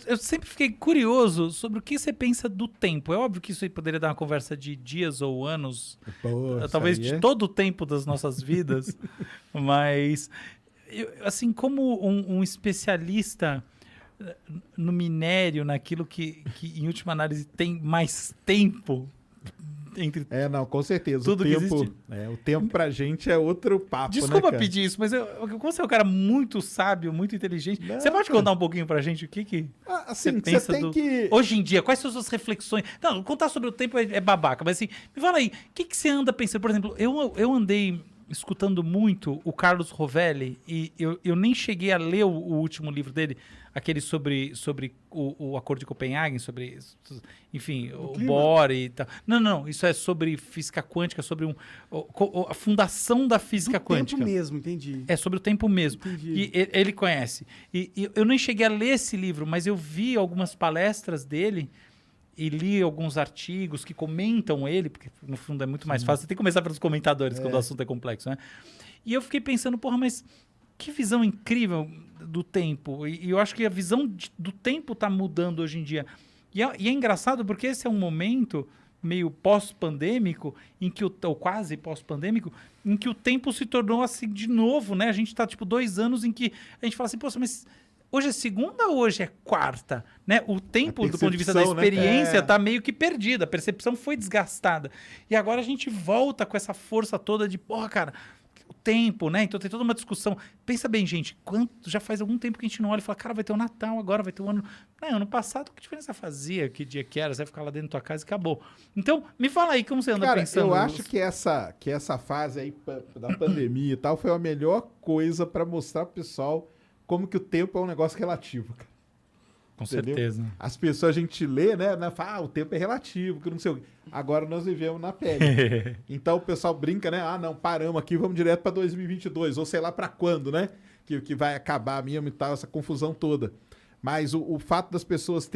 Eu sempre fiquei curioso sobre o que você pensa do tempo. É óbvio que isso aí poderia dar uma conversa de dias ou anos, talvez de todo o tempo das nossas vidas, mas, assim, como um especialista no minério, naquilo que, em última análise, tem mais tempo entre não, com certeza. tudo que existe. O tempo pra gente é outro papo, Desculpa né, pedir isso, mas como você é um cara muito sábio, muito inteligente, Não, você pode cara. contar um pouquinho pra gente o que assim, você pensa tem que... Hoje em dia, quais são as suas reflexões? Não, contar sobre o tempo é babaca, mas assim, me fala aí, o que você anda pensando? Por exemplo, eu andei escutando muito o Carlos Rovelli e eu nem cheguei a ler o último livro dele, aquele sobre o Acordo de Copenhague, sobre, enfim, o Bohr e tal. Não, isso é sobre física quântica, sobre a fundação da física quântica. O tempo mesmo, entendi. É sobre o tempo mesmo. Entendi. E ele conhece. E eu nem cheguei a ler esse livro, mas eu vi algumas palestras dele e li alguns artigos que comentam ele, porque no fundo é muito mais fácil. Você tem que começar pelos comentadores quando o assunto é complexo, né? E eu fiquei pensando, porra, mas que visão incrível do tempo. E eu acho que a visão do tempo está mudando hoje em dia. E é engraçado porque esse é um momento meio pós-pandêmico, ou quase pós-pandêmico, em que o tempo se tornou assim de novo, né? A gente está tipo 2 anos em que a gente fala assim, poxa, mas hoje é segunda ou hoje é quarta? Né? O tempo, do ponto de vista da experiência, está meio que perdido. A percepção foi desgastada. E agora a gente volta com essa força toda de, porra, cara, o tempo, né? Então tem toda uma discussão. Pensa bem, gente, já faz algum tempo que a gente não olha e fala, cara, vai ter o Natal agora, vai ter o ano... Não, ano passado, que diferença fazia? Que dia que era? Você vai ficar lá dentro da tua casa e acabou. Então, me fala aí, como você anda pensando? Eu acho que essa fase aí da pandemia e tal foi a melhor coisa para mostrar pro pessoal como que o tempo é um negócio relativo, cara. Com Entendeu? certeza. As pessoas, a gente lê, né? Fala, o tempo é relativo, que não sei o quê. Agora nós vivemos na pele. Então o pessoal brinca, né? Não, paramos aqui, vamos direto para 2022, ou sei lá para quando, né? Que vai acabar mesmo e tal, essa confusão toda. Mas o fato das pessoas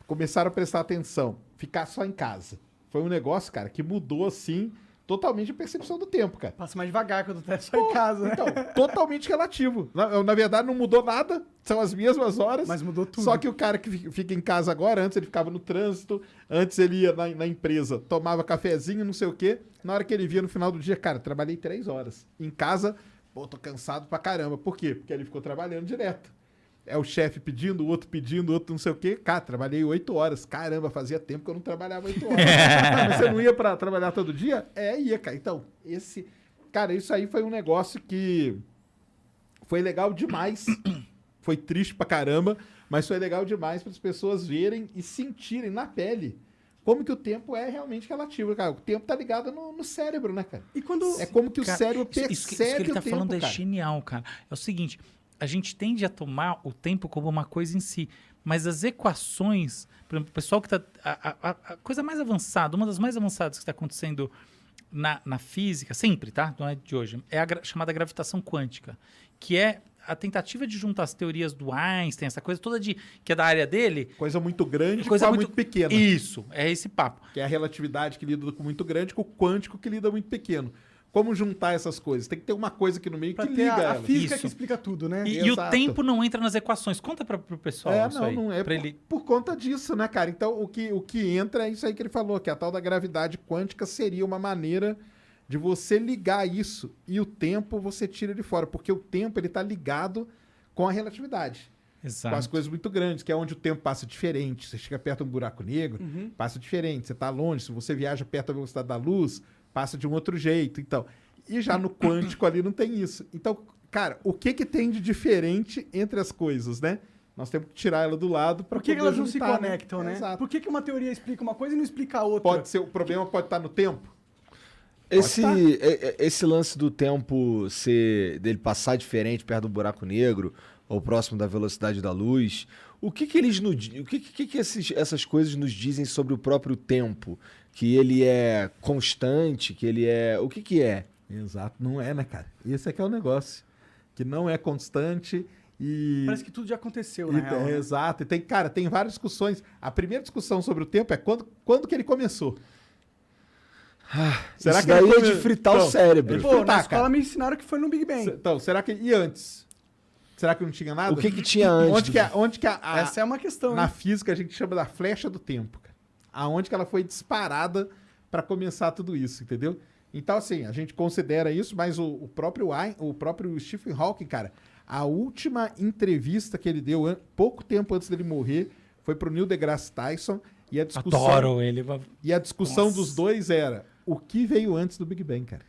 começaram a prestar atenção, ficar só em casa. Foi um negócio, cara, que mudou, assim, totalmente a percepção do tempo, cara. Passa mais devagar quando tá só em casa, né? Então, totalmente relativo. Na verdade, não mudou nada, são as mesmas horas. Mas mudou tudo. Só que o cara que fica em casa agora, antes ele ficava no trânsito, antes ele ia na empresa, tomava cafezinho, não sei o quê. Na hora que ele via no final do dia, cara, trabalhei 3 horas. Em casa, pô, tô cansado pra caramba. Por quê? Porque ele ficou trabalhando direto. É o chefe pedindo, o outro não sei o quê. Cara, trabalhei 8 horas. Caramba, fazia tempo que eu não trabalhava 8 horas. Mas você não ia pra trabalhar todo dia? Ia, cara. Então, cara, isso aí foi um negócio que foi legal demais. Foi triste pra caramba, mas foi legal demais para as pessoas verem e sentirem na pele como que o tempo é realmente relativo, cara. O tempo tá ligado no cérebro, né, cara? E quando... É como que o Cara, cérebro percebe isso que ele tá o tempo, falando cara. é genial, cara. É o seguinte, a gente tende a tomar o tempo como uma coisa em si, mas as equações, por exemplo, o pessoal que tá... A coisa mais avançada, uma das mais avançadas que está acontecendo na física, sempre, tá? Não é de hoje, é a chamada gravitação quântica, que é a tentativa de juntar as teorias do Einstein, essa coisa toda que é da área dele. Coisa muito grande Coisa com muito pequena. Isso, é esse papo. Que é a relatividade que lida com muito grande, com o quântico que lida muito pequeno. Como juntar essas coisas? Tem que ter uma coisa aqui no meio Pra que ter liga a elas. física Isso. que explica tudo, né? E o Exato. tempo não entra nas equações. Conta pro pessoal isso aí. Não é pra ele... por conta disso, né, cara? Então, o que entra é isso aí que ele falou, que a tal da gravidade quântica seria uma maneira de você ligar isso e o tempo você tira de fora, porque o tempo ele tá ligado com a relatividade. Exato. Com as coisas muito grandes, que é onde o tempo passa diferente. Você chega perto de um buraco negro, passa diferente. Você tá longe, se você viaja perto da velocidade da luz, passa de um outro jeito. Então, e já no quântico ali não tem isso. Então, cara, o que tem de diferente entre as coisas, né? Nós temos que tirar ela do lado para Por que poder elas não se juntar, conectam, né? Exato. Por que uma teoria explica uma coisa e não explica a outra? Pode ser, o problema pode estar no tempo. Esse lance do tempo dele passar diferente perto do buraco negro ou próximo da velocidade da luz, o que essas coisas nos dizem sobre o próprio tempo? Que ele é constante, que ele é... O que é? Exato, não é, né, cara? Esse é que é o negócio. Que não é constante e... Parece que tudo já aconteceu, na real. Né? Exato. E tem várias discussões. A primeira discussão sobre o tempo é quando que ele começou. Será isso que daí é de fritar o cérebro. Pô, na escola me ensinaram que foi no Big Bang. Então, será que... E antes? Será que não tinha nada? O que tinha antes? Onde que Essa é uma questão, na né? física a gente chama da flecha do tempo, cara. Aonde que ela foi disparada para começar tudo isso, entendeu? Então, assim, a gente considera isso, mas o próprio Stephen Hawking, cara, a última entrevista que ele deu, pouco tempo antes dele morrer, foi pro Neil deGrasse Tyson, e a discussão... Adoro ele. E a discussão Nossa. dos dois era, o que veio antes do Big Bang, cara?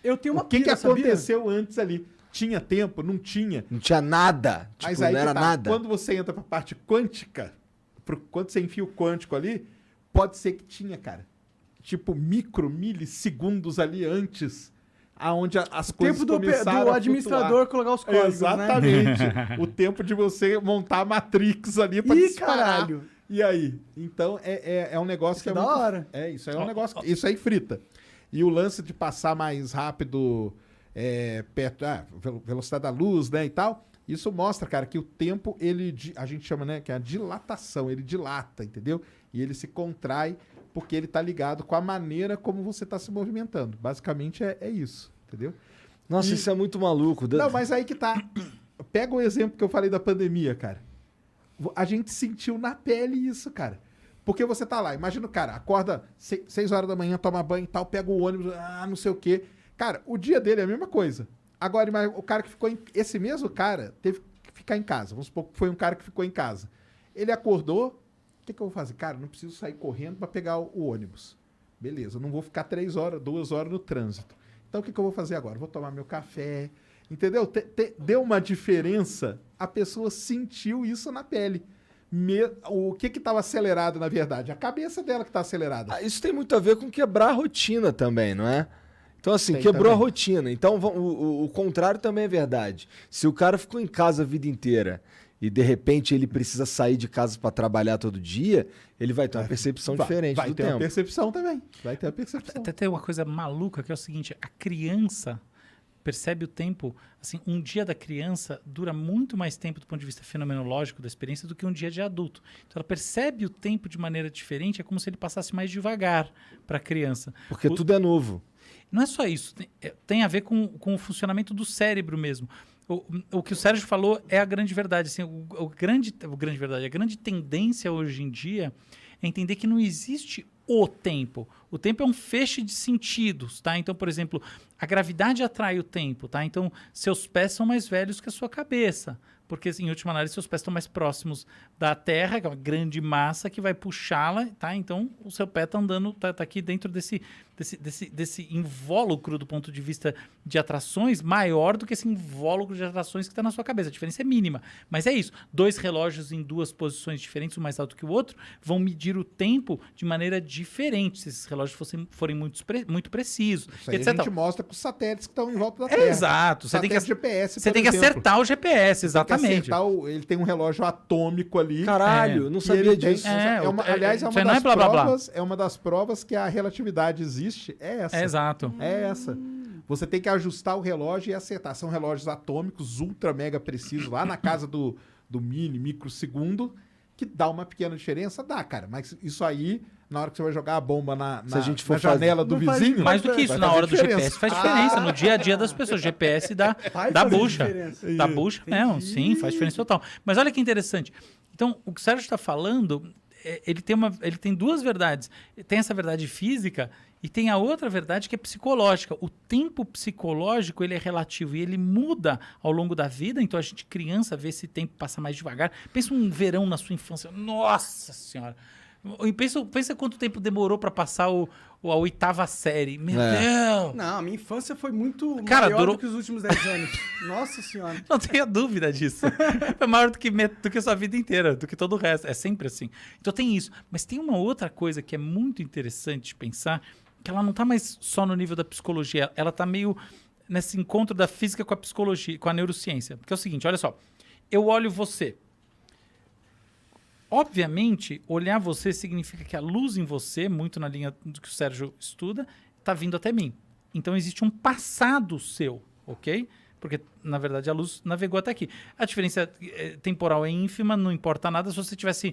Eu tenho uma O que pira, sabia? aconteceu antes ali? Tinha tempo? Não tinha? Não tinha nada. Tipo, Mas aí não que era tá. nada. Quando você entra pra parte quântica, quando você enfia o quântico ali, pode ser que tinha, cara. Tipo, milissegundos ali antes, aonde as coisas Tempo do começaram do a administrador colocar os códigos, Exatamente. né? O tempo de você montar a Matrix ali pra Ih, disparar. caralho. E aí? Então, é um negócio que é da muito... hora. Isso aí é um negócio... Isso aí frita. E o lance de passar mais rápido, perto... velocidade da luz, né, e tal... Isso mostra, cara, que o tempo, a gente chama, né, que é a dilatação. Ele dilata, entendeu? E ele se contrai porque ele tá ligado com a maneira como você tá se movimentando. Basicamente é isso, entendeu? Nossa, isso é muito maluco. Não, mas aí que tá. Pega o exemplo que eu falei da pandemia, cara. A gente sentiu na pele isso, cara. Porque você tá lá, imagina o cara, acorda 6 horas da manhã, toma banho e tal, pega o ônibus, não sei o quê. Cara, o dia dele é a mesma coisa. Agora, o cara que ficou esse mesmo cara teve que ficar em casa. Vamos supor que foi um cara que ficou em casa. Ele acordou, o que eu vou fazer? Cara, não preciso sair correndo para pegar o ônibus. Beleza, eu não vou ficar 2 horas no trânsito. Então, o que eu vou fazer agora? Vou tomar meu café, entendeu? Deu uma diferença, a pessoa sentiu isso na pele. O que estava acelerado, na verdade? A cabeça dela que está acelerada. Isso tem muito a ver com quebrar a rotina também, não é? Então, assim, Tem quebrou a também. rotina. Então, o contrário também é verdade. Se o cara ficou em casa a vida inteira e, de repente, ele precisa sair de casa para trabalhar todo dia, ele vai ter uma percepção diferente vai do ter tempo. uma percepção também. Vai ter uma percepção. Até tem uma coisa maluca que é o seguinte: a criança percebe o tempo, assim, um dia da criança dura muito mais tempo do ponto de vista fenomenológico da experiência do que um dia de adulto. Então ela percebe o tempo de maneira diferente, é como se ele passasse mais devagar para a criança. Porque tudo é novo. Não é só isso, tem a ver com o funcionamento do cérebro mesmo. O que o Sérgio falou é a grande verdade. Assim, a grande tendência hoje em dia é entender que não existe o tempo. O tempo é um feixe de sentidos, tá? Então, por exemplo, a gravidade atrai o tempo, tá? Então, seus pés são mais velhos que a sua cabeça, porque, em última análise, seus pés estão mais próximos da Terra, que é uma grande massa que vai puxá-la, tá? Então, o seu pé está andando, tá aqui dentro desse invólucro do ponto de vista de atrações maior do que esse invólucro de atrações que está na sua cabeça. A diferença é mínima, mas é isso. 2 relógios em 2 posições diferentes, um mais alto que o outro, vão medir o tempo de maneira diferente, se esses relógios forem muito precisos. Isso aí etc. a gente mostra com os satélites que estão em volta da Terra. Exato. Você tem que, Satélite GPS, você por tem que exemplo. acertar o GPS, exatamente. Ele tem um relógio atômico ali. Caralho, não que sabia ele tem- disso. aliás, isso aí não é das blá, blá, blá. provas, é uma das provas que a relatividade existe. É essa. Exato. É essa. Você tem que ajustar o relógio e acertar. São relógios atômicos, ultra mega precisos, lá na casa do microsegundo, que dá uma pequena diferença. Dá, cara. Mas isso aí, na hora que você vai jogar a bomba na Se a gente for janela do Não faz- vizinho... Mais do que isso, vai na fazer hora do diferença. GPS faz diferença. No dia a dia das pessoas, GPS dá Vai da fazer bucha. diferença. Da bucha mesmo, sim, faz diferença total. Mas olha que interessante. Então, o que o Sérgio está falando, ele tem 2 verdades. Tem essa verdade física e tem a outra verdade que é psicológica. O tempo psicológico, ele é relativo e ele muda ao longo da vida. Então, a gente, criança, vê esse tempo passar mais devagar. Pensa um verão na sua infância. Nossa Senhora! E pensa quanto tempo demorou para passar a 8ª série. Meu Deus! Não, a minha infância foi muito Cara, maior durou- do que os últimos 10 anos. Nossa senhora. Não tenha dúvida disso. É maior do que a sua vida inteira, do que todo o resto. É sempre assim. Então tem isso. Mas tem uma outra coisa que é muito interessante de pensar, que ela não está mais só no nível da psicologia, ela está meio nesse encontro da física com a psicologia, com a neurociência. Porque é o seguinte, olha só. Eu olho você. Obviamente, olhar você significa que a luz em você, muito na linha do que o Sérgio estuda, está vindo até mim. Então, existe um passado seu, ok? Porque, na verdade, a luz navegou até aqui. A diferença temporal é ínfima, não importa nada. Se você estivesse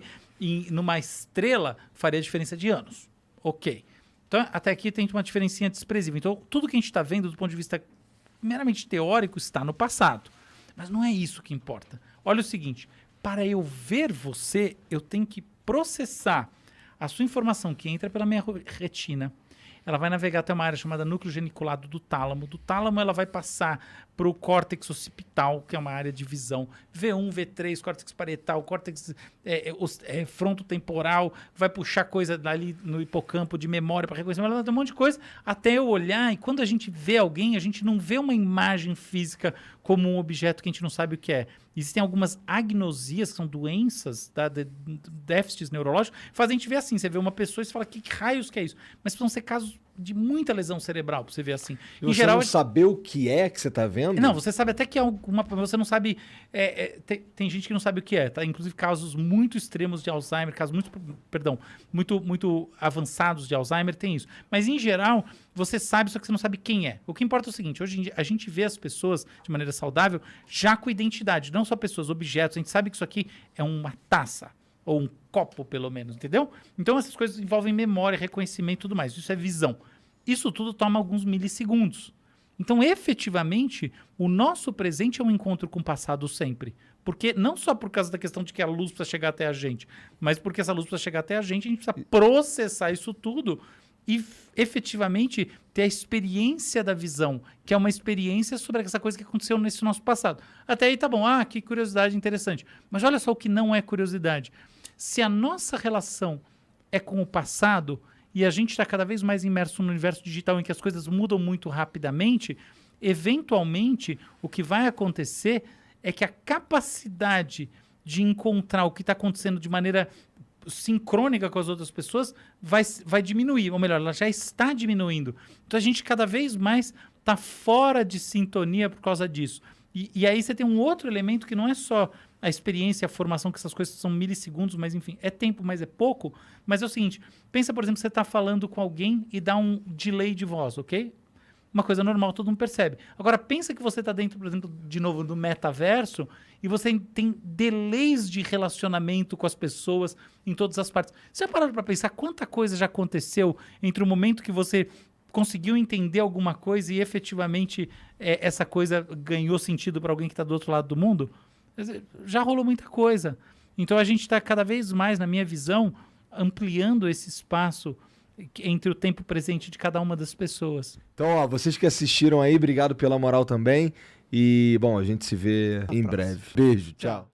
numa estrela, faria diferença de anos. Ok. Então, até aqui tem uma diferencinha desprezível. Então, tudo que a gente está vendo do ponto de vista meramente teórico está no passado. Mas não é isso que importa. Olha o seguinte, para eu ver você, eu tenho que processar a sua informação que entra pela minha retina. Ela vai navegar até uma área chamada núcleo geniculado do tálamo. Do tálamo, ela vai passar para o córtex occipital, que é uma área de visão. V1, V3, córtex parietal, córtex frontotemporal. Vai puxar coisa dali no hipocampo de memória para reconhecimento. Ela vai dar um monte de coisa até eu olhar. E quando a gente vê alguém, a gente não vê uma imagem física como um objeto que a gente não sabe o que é. Existem algumas agnosias, que são doenças, déficits neurológicos, que fazem a gente ver assim. Você vê uma pessoa e você fala, que raios que é isso? Mas precisam ser casos de muita lesão cerebral pra você ver assim. E você não saber o que é que você tá vendo? Não, você sabe até que é alguma... Você não sabe... tem gente que não sabe o que é, tá? Inclusive casos muito extremos de Alzheimer, casos muito avançados de Alzheimer, tem isso. Mas, em geral, você sabe, só que você não sabe quem é. O que importa é o seguinte, hoje em dia, a gente vê as pessoas de maneira saudável já com identidade, não só pessoas, objetos. A gente sabe que isso aqui é uma taça, ou um copo, pelo menos, entendeu? Então, essas coisas envolvem memória, reconhecimento e tudo mais. Isso é visão. Isso tudo toma alguns milissegundos. Então, efetivamente, o nosso presente é um encontro com o passado sempre. Porque, não só por causa da questão de que a luz precisa chegar até a gente, mas porque essa luz precisa chegar até a gente precisa processar isso tudo e, efetivamente, ter a experiência da visão, que é uma experiência sobre essa coisa que aconteceu nesse nosso passado. Até aí tá bom, que curiosidade interessante. Mas olha só o que não é curiosidade. Se a nossa relação é com o passado e a gente está cada vez mais imerso no universo digital em que as coisas mudam muito rapidamente, eventualmente o que vai acontecer é que a capacidade de encontrar o que está acontecendo de maneira sincrônica com as outras pessoas vai diminuir, ou melhor, ela já está diminuindo. Então a gente cada vez mais está fora de sintonia por causa disso. E aí você tem um outro elemento que não é só a experiência, a formação, que essas coisas são milissegundos, mas enfim, é tempo, mas é pouco. Mas é o seguinte, pensa, por exemplo, você está falando com alguém e dá um delay de voz, ok? Uma coisa normal, todo mundo percebe. Agora, pensa que você está dentro, por exemplo, de novo, do metaverso e você tem delays de relacionamento com as pessoas em todas as partes. Você já parou para pensar quanta coisa já aconteceu entre o momento que você conseguiu entender alguma coisa e efetivamente essa coisa ganhou sentido para alguém que está do outro lado do mundo? Já rolou muita coisa. Então a gente está cada vez mais, na minha visão, ampliando esse espaço entre o tempo presente de cada uma das pessoas. Então, ó, vocês que assistiram aí, obrigado pela moral também. E, bom, a gente se vê em breve. Beijo, tchau.